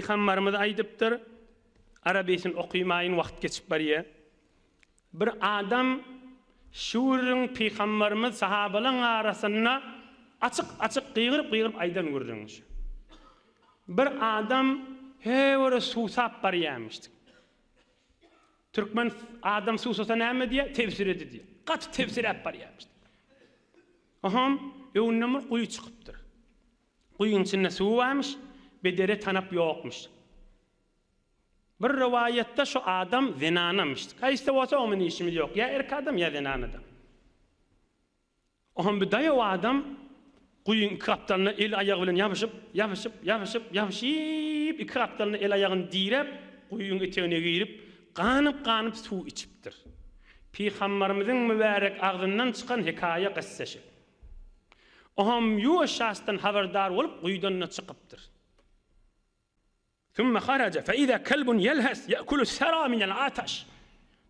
Peygamberimiz aýdypdyr, Arabesin okuymayın wagt geçip barýar. Bir adam şuurun Peygamberimiz sahabaların arasında açık qıyğırıp aydan görürüňiz. Bir adam hewere suw sap barýarmyşdy. Türkmen adam suw sapa näme diye tefsir edi diye. Gaty tefsir ep barýarmyşdy. Aham, öwünnemir quyu çykypdyr. Quyuň içinde suw varmış, bedere tanap ýokmuş. Bir rivayette şu adam zinanamışdı. Kayste olsa onun işimiz yok. Ya erk adam ya zinanadı. Aham bir dayo adam quyuň kaptanına el ayağı bilen yapışıp iki kaptanına el ayağını direp quyuň eteğine girip qanyp suw içipdir. Peygamberimizin mübarek ağzından çıkan hikaye qissaşy. Aham yu şahsdan haberdar bolup quyudan çıkypdyr. ثم خرج فإذا كلب يلهث يأكل الثرى من العطش.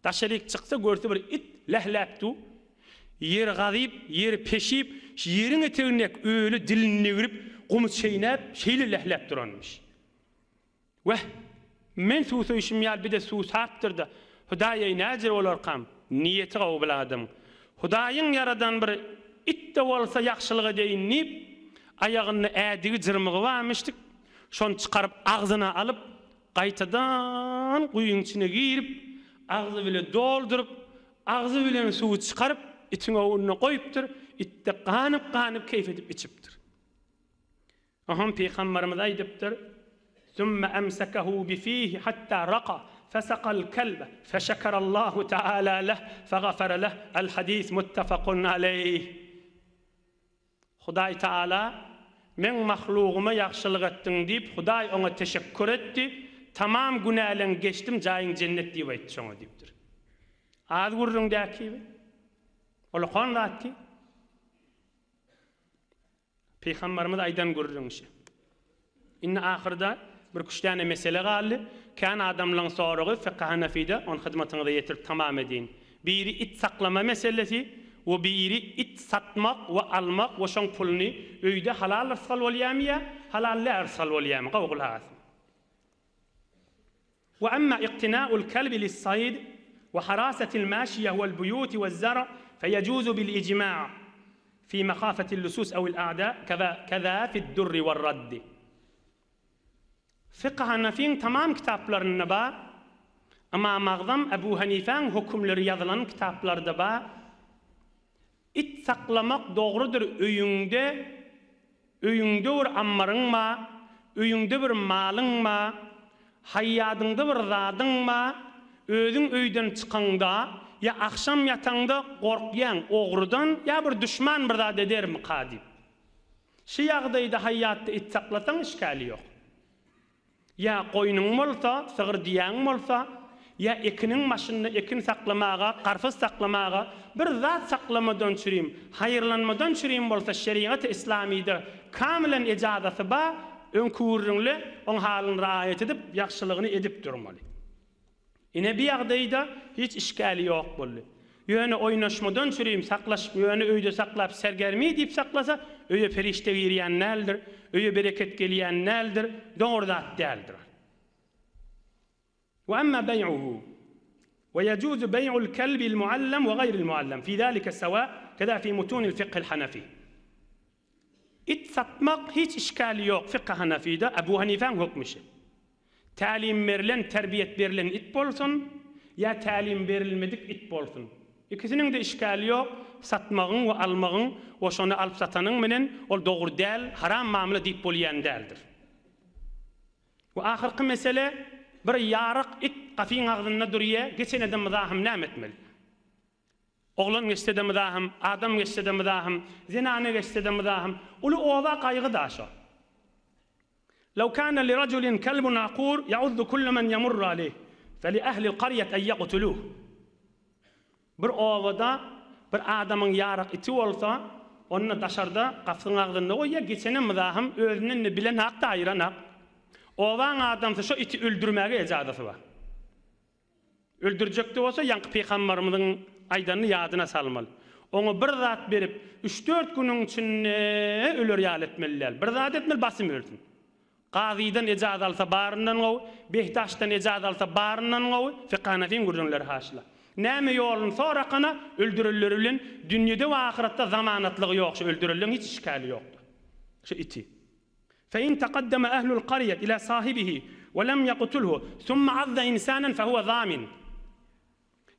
Taşerik çıksa gördü bir it lehleptu. Yer gazyp, yer peşip, yerin eteğine öyle diline girip, gumy çeýnäp, şeýle lehlep duranmış. Ve men suw işim ýal bir de suw saptyrdy. Hudaýa näjer bolarkam, niyeti gawy adam. Hudaýyň yaradan bir it de bolsa ýakşylyga deýinip, aýagyny ädigi jyrmygy barmyşdyk. Şon çıkarıp ağzına alıp qaytadan quyuň içine girip ağzı bile doldurup ağzı bilen suwu çıkarıp itin öwüne koyupdyr. Itde qanyp keyif edip içipdir. Aham Peygamberimiz aýdypdyr: "Summa amsakahu bi fihi hatta raqa fasaqa al-kalb fashakara Allahu ta'ala lahu faghafara lahu." El-hadis muttafaqun aleyh. Hudaý Taala men mahluguma ýakşylyk etdiň diýip Hudaý ona teşekkür etdi. Tamam günälen geçdim, jaýyň cennet diýip aýtdy şoňa diýipdir. Az gurrun däki. Ola qanlatdy. Peygamberimiz aýdan gurrunşy. Inne ahyrda bir kuşdane mesele galdy. Kan adamlaryň soragy fiqh Hanafide on hyzmatyňyza ýetirip tamam edin. Biri it saklama meselesi, o biri it satmak ve almak ve şoň pulny öýde halal arsal bolýarmy, halal arsal bolýarmy? Gowgul has. Ve amma iqtina'ul kalbi lis-sayd ve harasatil mashiya wal-buyut waz-zar' feyejuzu bil-ijma' fi makhafati al-lusus aw al-a'da kaza fi ad-durr wal-radd. Fiqh Hanafiyň tamam kitaplarynda bar, ama magzam Ebu Hanifeň hukmlary ýazylan kitaplarda bar. It saklamak doğrudur öýüňde bir ammaryňma, öýüňde bir malyňma, haýýadyňda bir zadyňma, özüň öýden çykanda ya akşam ýatanda gorkýan ogrudan ya bir düşman bir zat edermi qadip. Şu ýagdaýda haýýatda it saklataň işgali ýok. Ya goýnuň bolsa, sygyr diýäň bolsa, ya ekiniň maşynyny ekin saklamaga, qarfız saklamaga, bir zat saklamadan çürüm, hayırlanmadan çürüm bolsa şeriat-ı İslamiyde kamilen icazatı ba, öňkürrüňle on halyny raýat edip, ýakşylygyny edip durmaly. Ine bir ýagdaýda hiç işgali ýok boldy. Ýöne oýnaşmadan çürüm, saklaşyp, ýöne öýde saklap sergermi diýip saklasa, öýe ferişte girýän näldir, öýe bereket gelýän näldir, dogry zat däldir. وأما بيعه ويجوز بيع الكلب المعلم وغير المعلم في ذلك سواء كذا في متون الفقه الحنفي. it satmak hiç işgali yok fiqh Hanafi'de Ebu Hanifeň hukmuşy. Talim berilen, terbiyet berilen it bolsun ya talim berilmedik it bolsun. İkisinin de işgali yok. Satmagyň we almagyň, o şonu alyp satanyň menen ol dogry däl, haram mamla diýip bolýan däldir. Ve ahyrky mesele bir yarık it qafin ağzında durýa, geçen adam mızahım näme etmeli? Oglan geçse de mızahım, adam geçse de mızahım, zinane geçse de mızahım. Ulu oba qaýgy daşa. Law kana li rajulin kalbun aqur ya'uddu kullu man yamurru alayh, fali ahli al-qaryah an yaqtuluh. Bir obada bir adamyň yarık iti bolsa, onu daşarda qafin ağzında goýa, geçen mızahım özünden bilen haqda aýran haq. Ovan adamsa şu iti öldürmäge ejadaty bar. Öldürjekdi bolsa ýanky Peygamberimiziň aýdanyny ýadyna salmaly. Oňa bir zat berip 3-4 güniň içinde öler ýal etmeliler. Bir zat etmeli basym ölsün. Qazidan icad alsa barından gowy, Behtaşdan icad alsa barından gowy, fiqhanafin gurjunlar haşla. Näme ýolun soraqana öldürüller bilen dünýede we ahiratda zamanatlygy ýok, şu öldürülen hiç işgali ýokdur. Şu iti. فإن تقدم أهل القرية إلى صاحبه ولم يقتله ثم عض إنسانا فهو ضامن.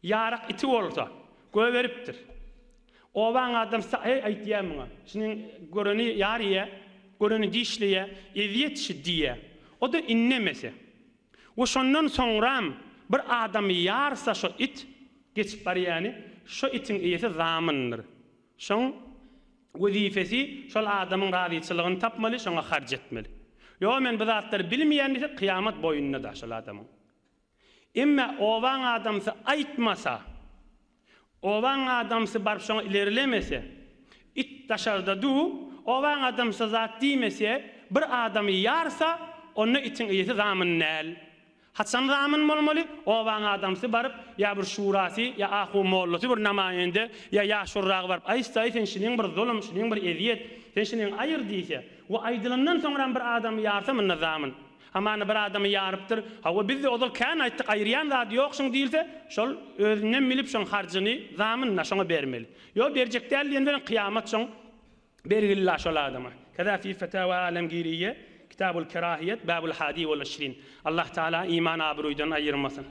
Yaraq iti olsa, göweripdir. Oban adam aýtýamyňa, şunyň göreni ýaryýa, göreni dişliýe, eziýet şiddiýe. O da innemese. O şondan soňram bir adamy ýarsa şo it geçip barýany, şo itin eýesi zamyndyr. Şoň wezifesi şol adamyň razyçylygyny tapmaly, şoňa harj etmeli. Yo men bu zatlary bilmeýänligi kıyamat boýunna da şol adamyň. Emme owan adamsy aýtmasa, owan adamsy barp şoňa ilerilemese, it daşarda du, owan adamsy zat diýmese, bir adamy ýarsa, onu itin eýesi zamyn näl. Haçan zaman bolmaly, owan adamsy barıp ya bir şurasy ya ahu mollosy bir namaýende ya ýaşurragy barıp aýsa sen şiniň bir zulm, şiniň bir eziýet, sen şiniň aýyr diýse, we aýdylyndan soňra bir adam ýarsa men zaman. Amana bir adamy ýarypdyr, hawa bizde odal kan aýtdyk aýryan zat ýokşuň diýilse, şol özünden bilip şoň harjyny zamyna şoňa bermeli. Yo berjek däl ýende kıyamat şoň bergillah şol adama. Kaza fi fatawa alamgiriye Kitabul Kerahiyet, Babul Hadi wal 20. Allah Teala iman abruýdan aýyrmasyn.